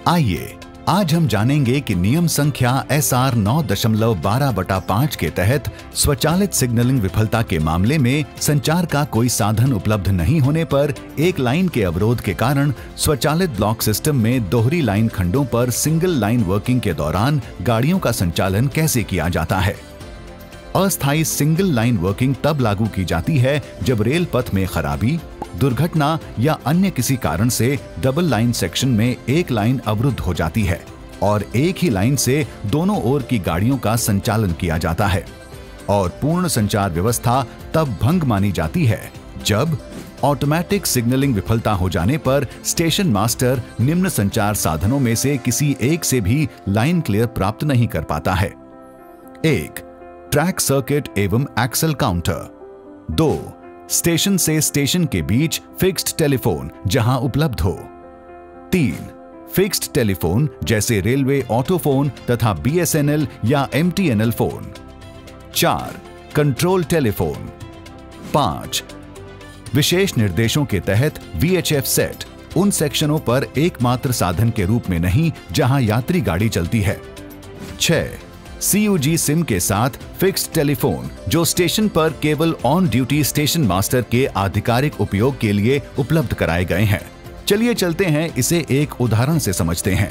आइए आज हम जानेंगे कि नियम संख्या SR 9.12/5 के तहत स्वचालित सिग्नलिंग विफलता के मामले में संचार का कोई साधन उपलब्ध नहीं होने पर एक लाइन के अवरोध के कारण स्वचालित ब्लॉक सिस्टम में दोहरी लाइन खंडों पर सिंगल लाइन वर्किंग के दौरान गाड़ियों का संचालन कैसे किया जाता है। अस्थायी सिंगल लाइन वर्किंग तब लागू की जाती है जब रेल पथ में खराबी, दुर्घटना या अन्य किसी कारण से डबल लाइन सेक्शन में एक लाइन अवरुद्ध हो जाती है और एक ही लाइन से दोनों ओर की गाड़ियों का संचालन किया जाता है। और पूर्ण संचार व्यवस्था तब भंग मानी जाती है जब ऑटोमेटिक सिग्नलिंग विफलता हो जाने पर स्टेशन मास्टर निम्न संचार साधनों में से किसी एक से भी लाइन क्लियर प्राप्त नहीं कर पाता है। 1. ट्रैक सर्किट एवं एक्सल काउंटर। 2. स्टेशन से स्टेशन के बीच फिक्स्ड टेलीफोन जहां उपलब्ध हो। 3. फिक्स्ड टेलीफोन जैसे रेलवे ऑटोफोन तथा BSNL या MTNL फोन। 4. Control telephone. 5. विशेष निर्देशों के तहत VHF सेट उन सेक्शनों पर एकमात्र साधन के रूप में नहीं जहां यात्री गाड़ी चलती है। 6. CUG सिम के साथ फिक्स्ड टेलीफोन जो स्टेशन पर केवल ऑन ड्यूटी स्टेशन मास्टर के आधिकारिक उपयोग के लिए उपलब्ध कराए गए हैं। चलिए चलते हैं इसे एक उदाहरण से समझते हैं।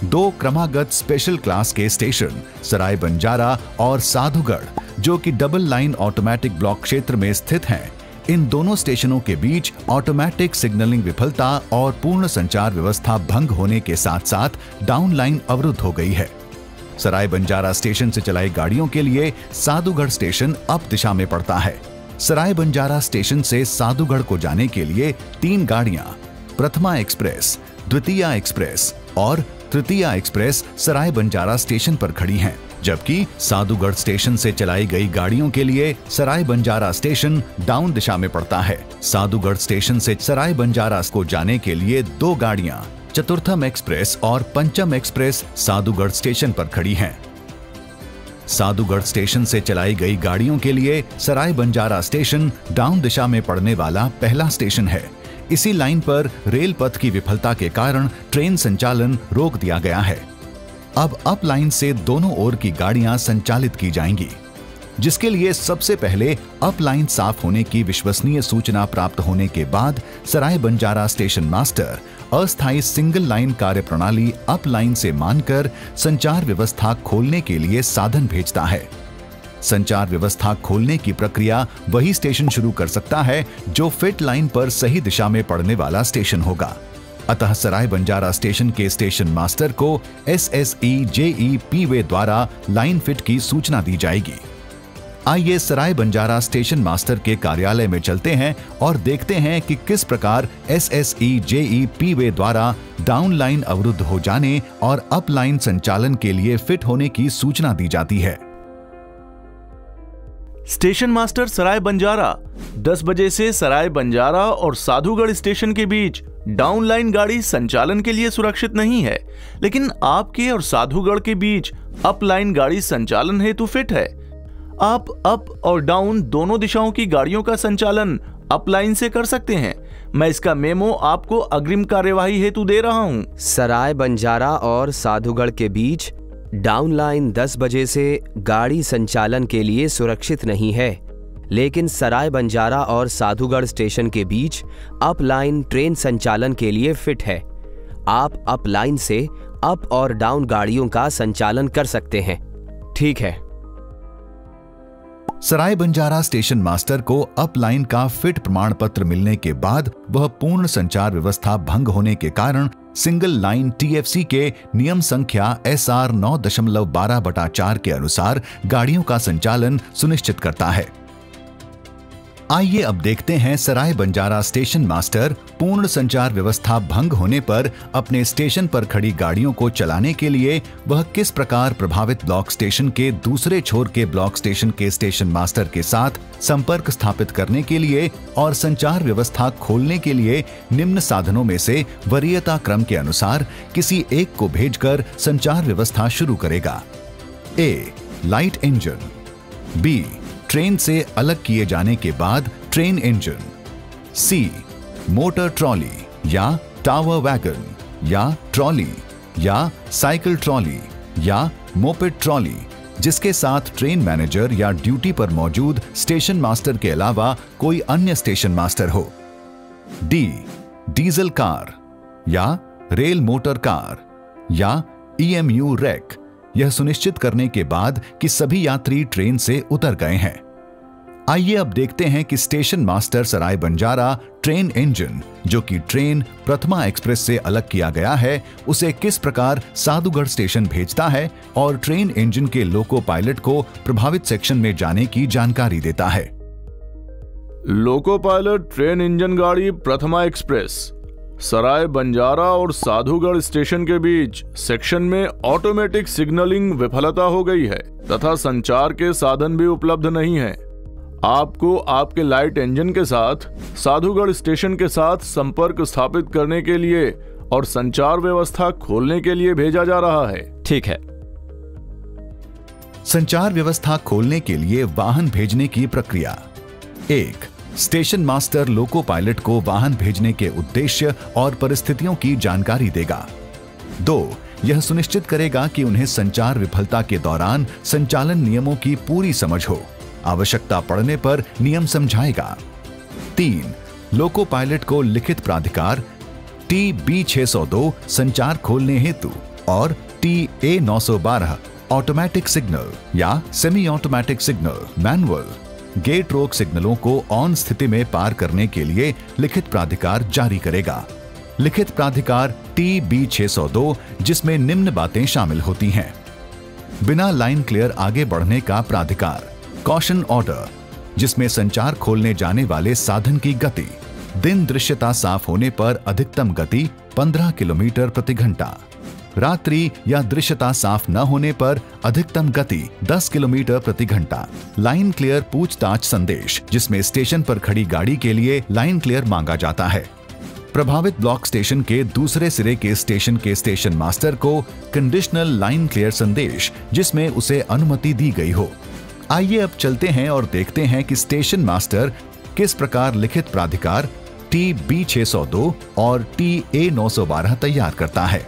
2 क्रमागत स्पेशल क्लास के स्टेशन सराय बंजारा और साधुगढ़ जो कि डबल लाइन ऑटोमेटिक ब्लॉक क्षेत्र में स्थित हैं, इन दोनों स्टेशनों के बीच ऑटोमेटिक सिग्नलिंग विफलता और पूर्ण संचार व्यवस्था भंग होने के साथ साथ डाउन लाइन अवरुद्ध हो गई है। सराय बंजारा स्टेशन से चलाई गाड़ियों के लिए साधुगढ़ स्टेशन अप दिशा में पड़ता है। सराय बंजारा स्टेशन से साधुगढ़ को जाने के लिए 3 गाड़ियां प्रथमा एक्सप्रेस, द्वितीया एक्सप्रेस और तृतीया एक्सप्रेस सराय बंजारा स्टेशन पर खड़ी हैं, जबकि साधुगढ़ स्टेशन से चलाई गई गाड़ियों के लिए सराय बंजारा स्टेशन डाउन दिशा में पड़ता है। साधुगढ़ स्टेशन से सराय बंजारा को जाने के लिए 2 गाड़ियां चतुर्थम एक्सप्रेस और पंचम एक्सप्रेस साधुगढ़ स्टेशन पर खड़ी हैं। साधुगढ़ स्टेशन से चलाई गई गाड़ियों के लिए सराय बंजारा स्टेशन डाउन दिशा में पड़ने वाला पहला स्टेशन है। इसी लाइन पर रेल पथ की विफलता के कारण ट्रेन संचालन रोक दिया गया है। अब अप लाइन से दोनों ओर की गाड़ियां संचालित की जाएंगी, जिसके लिए सबसे पहले अप लाइन साफ होने की विश्वसनीय सूचना प्राप्त होने के बाद सराय बंजारा स्टेशन मास्टर अस्थायी सिंगल लाइन कार्य प्रणाली अप लाइन से मानकर संचार व्यवस्था खोलने के लिए साधन भेजता है। संचार व्यवस्था खोलने की प्रक्रिया वही स्टेशन शुरू कर सकता है जो फिट लाइन पर सही दिशा में पड़ने वाला स्टेशन होगा। अतः सराय बंजारा स्टेशन के स्टेशन मास्टर को SSE JE P-वे द्वारा लाइन फिट की सूचना दी जाएगी। आइए सराय बंजारा स्टेशन मास्टर के कार्यालय में चलते हैं और देखते हैं कि किस प्रकार SSE JE P-वे द्वारा डाउन लाइन अवरुद्ध हो जाने और अप लाइन संचालन के लिए फिट होने की सूचना दी जाती है। स्टेशन मास्टर सराय बंजारा 10 बजे से सराय बंजारा और साधुगढ़ स्टेशन के बीच डाउन लाइन गाड़ी संचालन के लिए सुरक्षित नहीं है, लेकिन आपके और साधुगढ़ के बीच अप लाइन गाड़ी संचालन हेतु फिट है। आप अप और डाउन दोनों दिशाओं की गाड़ियों का संचालन अप लाइन से कर सकते हैं। मैं इसका मेमो आपको अग्रिम कार्यवाही हेतु दे रहा हूं। सराय बंजारा और साधुगढ़ के बीच डाउन लाइन 10 बजे से गाड़ी संचालन के लिए सुरक्षित नहीं है, लेकिन सराय बंजारा और साधुगढ़ स्टेशन के बीच अप लाइन ट्रेन संचालन के लिए फिट है। आप अप लाइन से अप और डाउन गाड़ियों का संचालन कर सकते हैं। ठीक है। सराय बंजारा स्टेशन मास्टर को अप लाइन का फिट प्रमाण पत्र मिलने के बाद वह पूर्ण संचार व्यवस्था भंग होने के कारण सिंगल लाइन TFC के नियम संख्या SR 9.12/4 के अनुसार गाड़ियों का संचालन सुनिश्चित करता है। आइए अब देखते हैं सराय बंजारा स्टेशन मास्टर पूर्ण संचार व्यवस्था भंग होने पर अपने स्टेशन पर खड़ी गाड़ियों को चलाने के लिए वह किस प्रकार प्रभावित ब्लॉक स्टेशन के दूसरे छोर के ब्लॉक स्टेशन के स्टेशन मास्टर के साथ संपर्क स्थापित करने के लिए और संचार व्यवस्था खोलने के लिए निम्न साधनों में से वरीयता क्रम के अनुसार किसी एक को भेजकर संचार व्यवस्था शुरू करेगा। A. Light engine. B. Train से अलग किए जाने के बाद train engine. C. Motor trolley या टावर वैगन या ट्रॉली या साइकिल ट्रॉली या मोपेड ट्रॉली, जिसके साथ ट्रेन मैनेजर या ड्यूटी पर मौजूद स्टेशन मास्टर के अलावा कोई अन्य स्टेशन मास्टर हो। डी, डीजल कार या रेल मोटर कार या EMU रैक, यह सुनिश्चित करने के बाद कि सभी यात्री ट्रेन से उतर गए हैं। आइए अब देखते हैं कि स्टेशन मास्टर सराय बंजारा ट्रेन इंजन, जो कि ट्रेन प्रथमा एक्सप्रेस से अलग किया गया है, उसे किस प्रकार साधुगढ़ स्टेशन भेजता है और ट्रेन इंजन के लोको पायलट को प्रभावित सेक्शन में जाने की जानकारी देता है। लोको पायलट ट्रेन इंजन गाड़ी प्रथमा एक्सप्रेस सराय बंजारा और साधुगढ़ स्टेशन के बीच सेक्शन में ऑटोमेटिक सिग्नलिंग विफलता हो गई है तथा संचार के साधन भी उपलब्ध नहीं है। आपको आपके लाइट इंजन के साथ साधुगढ़ स्टेशन के साथ संपर्क स्थापित करने के लिए और संचार व्यवस्था खोलने के लिए भेजा जा रहा है। ठीक है। संचार व्यवस्था खोलने के लिए वाहन भेजने की प्रक्रिया। 1. स्टेशन मास्टर लोको पायलट को वाहन भेजने के उद्देश्य और परिस्थितियों की जानकारी देगा। 2. यह सुनिश्चित करेगा कि उन्हें संचार विफलता के दौरान संचालन नियमों की पूरी समझ हो, आवश्यकता पड़ने पर नियम समझाएगा। 3. लोको पायलट को लिखित प्राधिकार TB602 संचार खोलने हेतु और TA912 ऑटोमेटिक सिग्नल या semi automatic signal manual gate रोक सिग्नलों को ऑन स्थिति में पार करने के लिए लिखित प्राधिकार जारी करेगा। लिखित प्राधिकार TB602 जिसमें निम्न बातें शामिल होती हैं। बिना लाइन क्लियर आगे बढ़ने का प्राधिकार। कॉशन ऑर्डर, जिसमें संचार खोलने जाने वाले साधन की गति दिन दृश्यता साफ होने पर अधिकतम गति 15 किलोमीटर प्रति घंटा, रात्रि या दृश्यता साफ न होने पर अधिकतम गति 10 किलोमीटर प्रति घंटा। लाइन क्लियर पूछताछ संदेश, जिसमें स्टेशन पर खड़ी गाड़ी के लिए लाइन क्लियर मांगा जाता है। प्रभावित ब्लॉक स्टेशन के दूसरे सिरे के स्टेशन मास्टर को कंडीशनल लाइन क्लियर संदेश, जिसमें उसे अनुमति दी गई हो। आइए अब चलते हैं और देखते हैं कि स्टेशन मास्टर किस प्रकार लिखित प्राधिकार TB602 और TA912 तैयार करता है।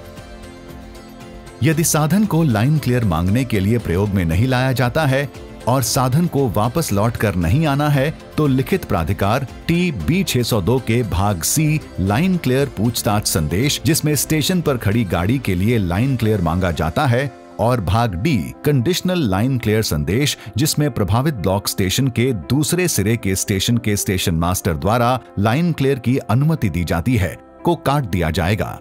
यदि साधन को लाइन क्लियर मांगने के लिए प्रयोग में नहीं लाया जाता है और साधन को वापस लौट कर नहीं आना है, तो लिखित प्राधिकार TB602 के भाग C लाइन क्लियर पूछताछ संदेश, जिसमें स्टेशन पर खड़ी गाड़ी के लिए लाइन क्लियर मांगा जाता है, और भाग D कंडीशनल लाइन क्लियर संदेश, जिसमें प्रभावित ब्लॉक स्टेशन के दूसरे सिरे के स्टेशन मास्टर द्वारा लाइन क्लियर की अनुमति दी जाती है, को काट दिया जाएगा।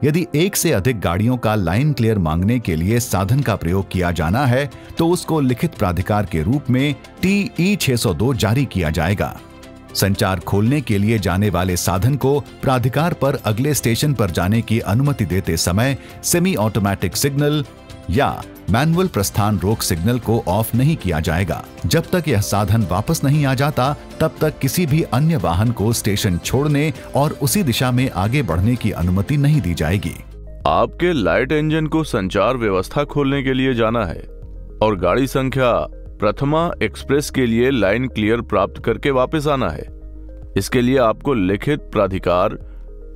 यदि एक से अधिक गाड़ियों का लाइन क्लियर मांगने के लिए साधन का प्रयोग किया जाना है, तो उसको लिखित प्राधिकार के रूप में TE602 जारी किया जाएगा। संचार खोलने के लिए जाने वाले साधन को प्राधिकार पर अगले स्टेशन पर जाने की अनुमति देते समय सेमी ऑटोमेटिक सिग्नल या मैनुअल प्रस्थान रोक सिग्नल को ऑफ नहीं किया जाएगा। जब तक यह साधन वापस नहीं आ जाता, तब तक किसी भी अन्य वाहन को स्टेशन छोड़ने और उसी दिशा में आगे बढ़ने की अनुमति नहीं दी जाएगी। आपके लाइट इंजन को संचार व्यवस्था खोलने के लिए जाना है और गाड़ी संख्या प्रथमा एक्सप्रेस के लिए लाइन क्लियर प्राप्त करके वापस आना है। इसके लिए आपको लिखित प्राधिकार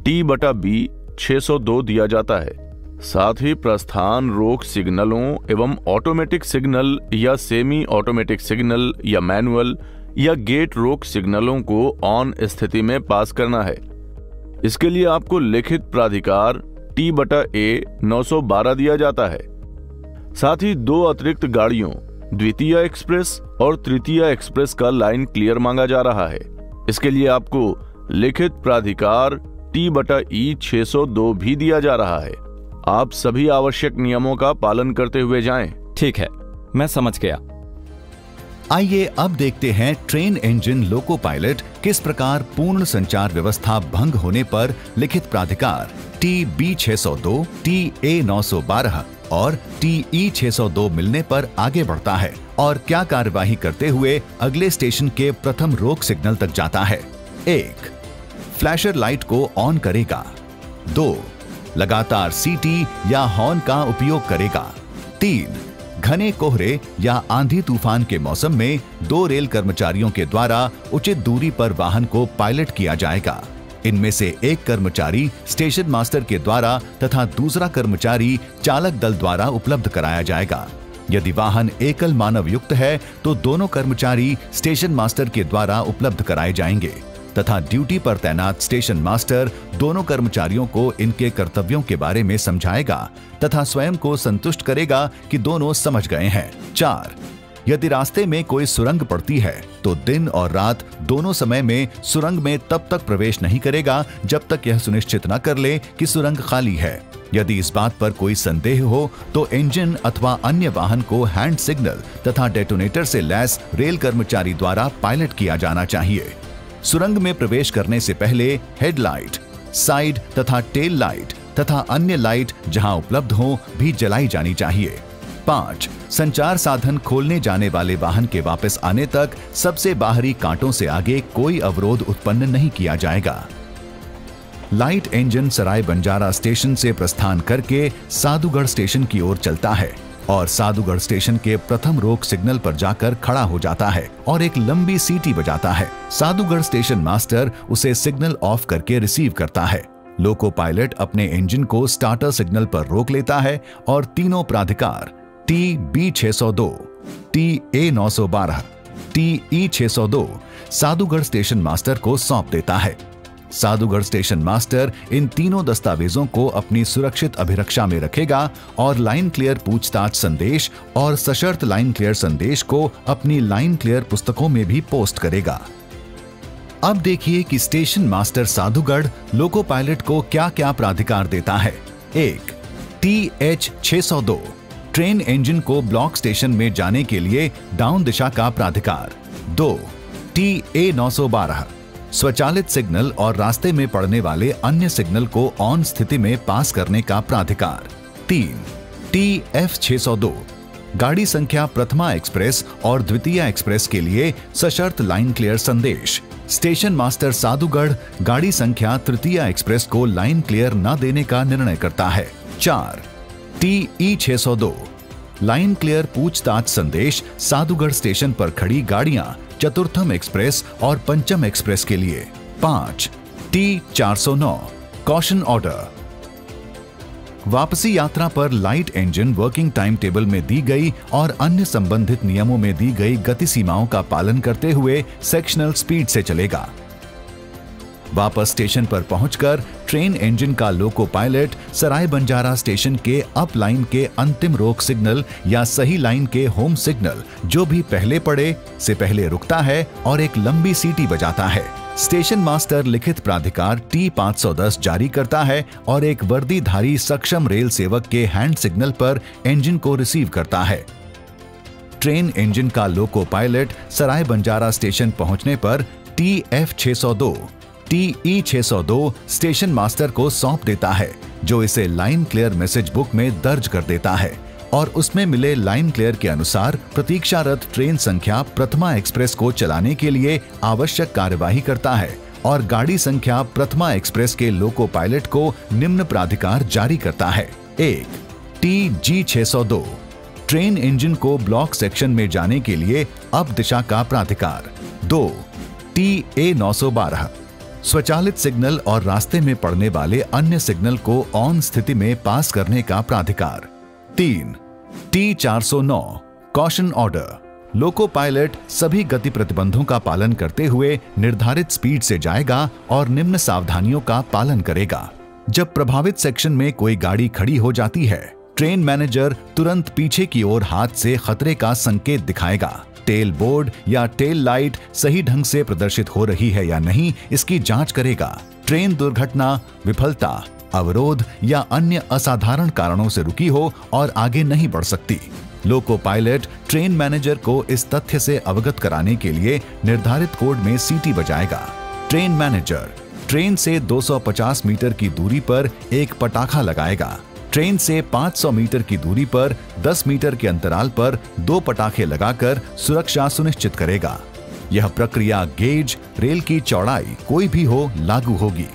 T/B 602 दिया जाता है। साथ ही प्रस्थान रोक सिग्नलों एवं ऑटोमेटिक सिग्नल या सेमी ऑटोमेटिक सिग्नल या मैनुअल या गेट रोक सिग्नलों को ऑन स्थिति में पास करना है। इसके लिए आपको लिखित प्राधिकार T/A 912 दिया जाता है। साथ ही 2 अतिरिक्त गाड़ियों द्वितीय एक्सप्रेस और तृतीय एक्सप्रेस का लाइन क्लियर मांगा जा रहा है। इसके लिए आपको लिखित प्राधिकार T/E 602 भी दिया जा रहा है। आप सभी आवश्यक नियमों का पालन करते हुए जाएं। ठीक है, मैं समझ गया। आइए अब देखते हैं ट्रेन इंजन लोको पायलट किस प्रकार पूर्ण संचार व्यवस्था भंग होने पर लिखित प्राधिकार TB602, TA912 और TE602 मिलने पर आगे बढ़ता है और क्या कार्यवाही करते हुए अगले स्टेशन के प्रथम रोक सिग्नल तक जाता है। 1. फ्लैशर लाइट को ऑन करेगा। 2. लगातार सीटी या हॉर्न का उपयोग करेगा। 3. घने कोहरे या आंधी तूफान के मौसम में 2 रेल कर्मचारियों के द्वारा उचित दूरी पर वाहन को पायलट किया जाएगा। इनमें से एक कर्मचारी स्टेशन मास्टर के द्वारा तथा दूसरा कर्मचारी चालक दल द्वारा उपलब्ध कराया जाएगा। यदि वाहन एकल मानव युक्त है तो दोनों कर्मचारी स्टेशन मास्टर के द्वारा उपलब्ध कराए जाएंगे तथा ड्यूटी पर तैनात स्टेशन मास्टर दोनों कर्मचारियों को इनके कर्तव्यों के बारे में समझाएगा तथा स्वयं को संतुष्ट करेगा कि दोनों समझ गए हैं। 4. यदि रास्ते में कोई सुरंग पड़ती है तो दिन और रात दोनों समय में सुरंग में तब तक प्रवेश नहीं करेगा जब तक यह सुनिश्चित न कर ले कि सुरंग खाली है। यदि इस बात पर कोई संदेह हो तो इंजन अथवा अन्य वाहन को हैंड सिग्नल तथा डेटोनेटर से लैस रेल कर्मचारी द्वारा पायलट किया जाना चाहिए। सुरंग में प्रवेश करने से पहले हेडलाइट, साइड तथा टेल लाइट तथा अन्य लाइट जहां उपलब्ध हो भी जलाई जानी चाहिए। 5. संचार साधन खोलने जाने वाले वाहन के वापस आने तक सबसे बाहरी कांटों से आगे कोई अवरोध उत्पन्न नहीं किया जाएगा। लाइट इंजन सराय बंजारा स्टेशन से प्रस्थान करके साधुगढ़ स्टेशन की ओर चलता है और साधुगढ़ स्टेशन के प्रथम रोक सिग्नल पर जाकर खड़ा हो जाता है और एक लंबी सीटी बजाता है। साधुगढ़ स्टेशन मास्टर उसे सिग्नल ऑफ करके रिसीव करता है। लोको पायलट अपने इंजन को स्टार्टर सिग्नल पर रोक लेता है और तीनों प्राधिकार TB602, TA912, TE602 Sadhugarh station master को सौंप देता है। साधुगढ़ स्टेशन मास्टर इन तीनों दस्तावेजों को अपनी सुरक्षित अभिरक्षा में रखेगा और लाइन क्लियर पूछताछ संदेश और सशर्त लाइन क्लियर संदेश को अपनी लाइन क्लियर पुस्तकों में भी पोस्ट करेगा। अब देखिए कि station master Sadhugarh loco pilot को क्या क्या प्राधिकार देता है। 1. TH602 ट्रेन इंजन को ब्लॉक स्टेशन में जाने के लिए डाउन दिशा का प्राधिकार। 2. TA912 स्वचालित सिग्नल और रास्ते में पड़ने वाले अन्य सिग्नल को ऑन स्थिति में पास करने का प्राधिकार। 3. TF602 गाड़ी संख्या प्रथमा एक्सप्रेस और द्वितीय एक्सप्रेस के लिए सशर्त लाइन क्लियर संदेश। स्टेशन मास्टर साधुगढ़ गाड़ी संख्या तृतीय एक्सप्रेस को लाइन क्लियर न देने का निर्णय करता है। 4. TE602 लाइन क्लियर पूछताछ संदेश साधुगढ़ स्टेशन पर खड़ी गाड़ियां चतुर्थम एक्सप्रेस और पंचम एक्सप्रेस के लिए। 5. T409 कॉशन ऑर्डर वापसी यात्रा पर light engine working time table में दी गई और अन्य संबंधित नियमों में दी गई गति सीमाओं का पालन करते हुए सेक्शनल स्पीड से चलेगा। वापस स्टेशन पर पहुंचकर ट्रेन इंजन का लोको पायलट सराय बंजारा स्टेशन के अप लाइन के अंतिम रोक सिग्नल या सही लाइन के होम सिग्नल जो भी पहले पड़े से पहले रुकता है और एक लंबी सीटी बजाता है। स्टेशन मास्टर लिखित प्राधिकार T510 जारी करता है और एक वर्दीधारी सक्षम रेल सेवक के हैंड सिग्नल पर इंजन को रिसीव करता है। ट्रेन इंजन का लोको पायलट सराय बंजारा स्टेशन पहुंचने पर TF602 TE602 स्टेशन मास्टर को सौंप देता है जो इसे लाइन क्लियर मैसेज बुक में दर्ज कर देता है और उसमें मिले लाइन क्लियर के अनुसार प्रतीक्षारत ट्रेन संख्या प्रथमा एक्सप्रेस को चलाने के लिए आवश्यक कार्यवाही करता है और गाड़ी संख्या प्रथमा एक्सप्रेस के लोको पायलट को निम्न प्राधिकार जारी करता है। 1. TG602 ट्रेन इंजन को ब्लॉक सेक्शन में जाने के लिए अप दिशा का प्राधिकार। 2. TA912 स्वचालित सिग्नल और रास्ते में पड़ने वाले अन्य सिग्नल को ऑन स्थिति में पास करने का प्राधिकार। 3. T409 caution order loco pilot सभी गति प्रतिबंधों का पालन करते हुए निर्धारित स्पीड से जाएगा और निम्न सावधानियों का पालन करेगा। जब प्रभावित सेक्शन में कोई गाड़ी खड़ी हो जाती है, ट्रेन मैनेजर तुरंत पीछे की ओर हाथ से खतरे का संकेत दिखाएगा। टेल बोर्ड या टेल लाइट सही ढंग से प्रदर्शित हो रही है या नहीं इसकी जांच करेगा। ट्रेन दुर्घटना, विफलता, अवरोध या अन्य असाधारण कारणों से रुकी हो और आगे नहीं बढ़ सकती। लोको पायलट ट्रेन मैनेजर को इस तथ्य से अवगत कराने के लिए निर्धारित कोड में सीटी बजाएगा। ट्रेन मैनेजर ट्रेन से 250 मीटर की दूरी पर एक पटाखा लगाएगा। ट्रेन से 500 मीटर की दूरी पर 10 मीटर के अंतराल पर 2 पटाखे लगाकर सुरक्षा सुनिश्चित करेगा। यह प्रक्रिया गेज, रेल की चौड़ाई कोई भी हो लागू होगी।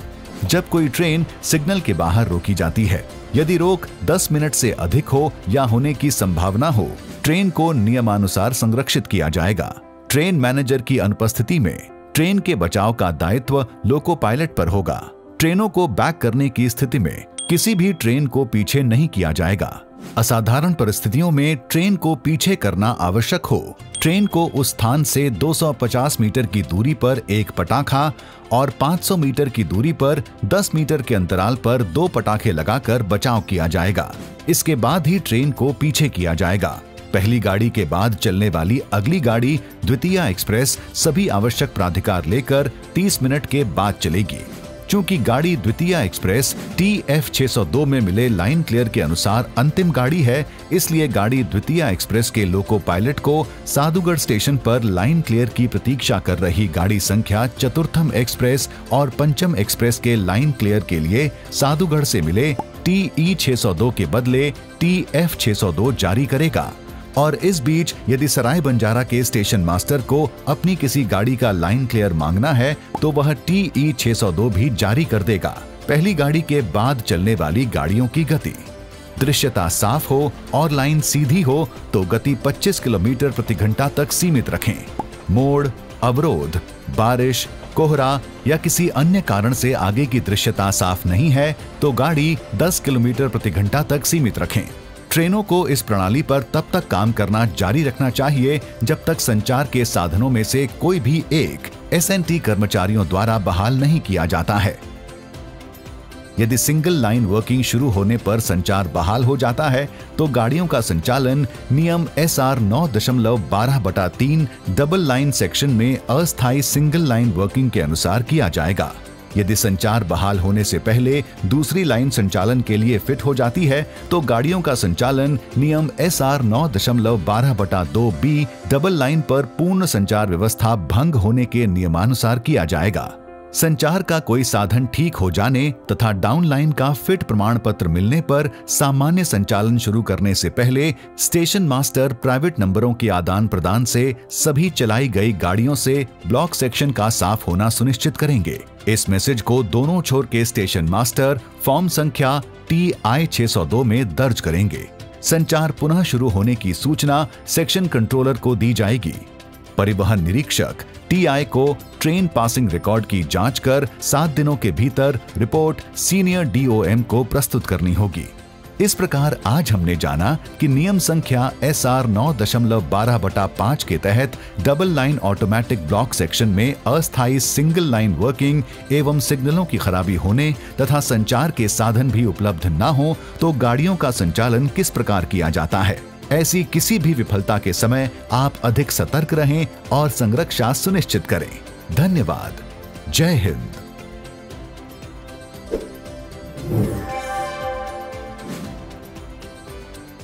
जब कोई ट्रेन सिग्नल के बाहर रोकी जाती है, यदि रोक 10 मिनट से अधिक हो या होने की संभावना हो, ट्रेन को नियमानुसार संरक्षित किया जाएगा। ट्रेन मैनेजर की अनुपस्थिति में ट्रेन के बचाव का दायित्व लोको पायलट पर होगा। ट्रेनों को बैक करने की स्थिति में किसी भी ट्रेन को पीछे नहीं किया जाएगा। असाधारण परिस्थितियों में ट्रेन को पीछे करना आवश्यक हो, ट्रेन को उस स्थान से 250 मीटर की दूरी पर एक पटाखा और 500 मीटर की दूरी पर 10 मीटर के अंतराल पर 2 पटाखे लगाकर बचाव किया जाएगा। इसके बाद ही ट्रेन को पीछे किया जाएगा। पहली गाड़ी के बाद चलने वाली अगली गाड़ी द्वितीय एक्सप्रेस सभी आवश्यक प्राधिकार लेकर 30 मिनट के बाद चलेगी। चूंकि गाड़ी द्वितीय एक्सप्रेस TF 602 में मिले लाइन क्लियर के अनुसार अंतिम गाड़ी है, इसलिए गाड़ी द्वितीय एक्सप्रेस के लोको पायलट को साधुगढ़ स्टेशन पर लाइन क्लियर की प्रतीक्षा कर रही गाड़ी संख्या चतुर्थम एक्सप्रेस और पंचम एक्सप्रेस के लाइन क्लियर के लिए साधुगढ़ से मिले TE 602 के बदले TF 602 जारी करेगा। और इस बीच यदि सराय बंजारा के स्टेशन मास्टर को अपनी किसी गाड़ी का लाइन क्लियर मांगना है तो वह TE 602 भी जारी कर देगा। पहली गाड़ी के बाद चलने वाली गाड़ियों की गति, दृश्यता साफ हो और लाइन सीधी हो तो गति 25 किलोमीटर प्रति घंटा तक सीमित रखें। मोड़, अवरोध, बारिश, कोहरा या किसी अन्य कारण से आगे की दृश्यता साफ नहीं है तो गाड़ी 10 किलोमीटर प्रति घंटा तक सीमित रखें। ट्रेनों को इस प्रणाली पर तब तक काम करना जारी रखना चाहिए जब तक संचार के साधनों में से कोई भी एक SNT कर्मचारियों द्वारा बहाल नहीं किया जाता है। यदि सिंगल लाइन वर्किंग शुरू होने पर संचार बहाल हो जाता है तो गाड़ियों का संचालन नियम SR 9.12/3 डबल लाइन सेक्शन में अस्थायी सिंगल लाइन वर्किंग के अनुसार किया जाएगा। यदि संचार बहाल होने से पहले दूसरी लाइन संचालन के लिए फिट हो जाती है तो गाड़ियों का संचालन नियम SR 9.12/2B डबल लाइन पर पूर्ण संचार व्यवस्था भंग होने के नियमानुसार किया जाएगा। संचार का कोई साधन ठीक हो जाने तथा डाउन लाइन का फिट प्रमाण पत्र मिलने पर सामान्य संचालन शुरू करने से पहले स्टेशन मास्टर प्राइवेट नंबरों के आदान प्रदान से सभी चलाई गई गाड़ियों से ब्लॉक सेक्शन का साफ होना सुनिश्चित करेंगे। इस मैसेज को दोनों छोर के स्टेशन मास्टर फॉर्म संख्या TI 602 में दर्ज करेंगे। संचार पुनः शुरू होने की सूचना सेक्शन कंट्रोलर को दी जाएगी। परिवहन निरीक्षक TI को ट्रेन पासिंग रिकॉर्ड की जांच कर 7 दिनों के भीतर रिपोर्ट सीनियर DOM को प्रस्तुत करनी होगी। इस प्रकार आज हमने जाना कि नियम संख्या SR 9.12/5 के तहत double line automatic block section में अस्थायी सिंगल लाइन वर्किंग एवं सिग्नलों की खराबी होने तथा संचार के साधन भी उपलब्ध न हो तो गाड़ियों का संचालन किस प्रकार किया जाता है। ऐसी किसी भी विफलता के समय आप अधिक सतर्क रहें और संरक्षा सुनिश्चित करें। धन्यवाद। जय हिंद।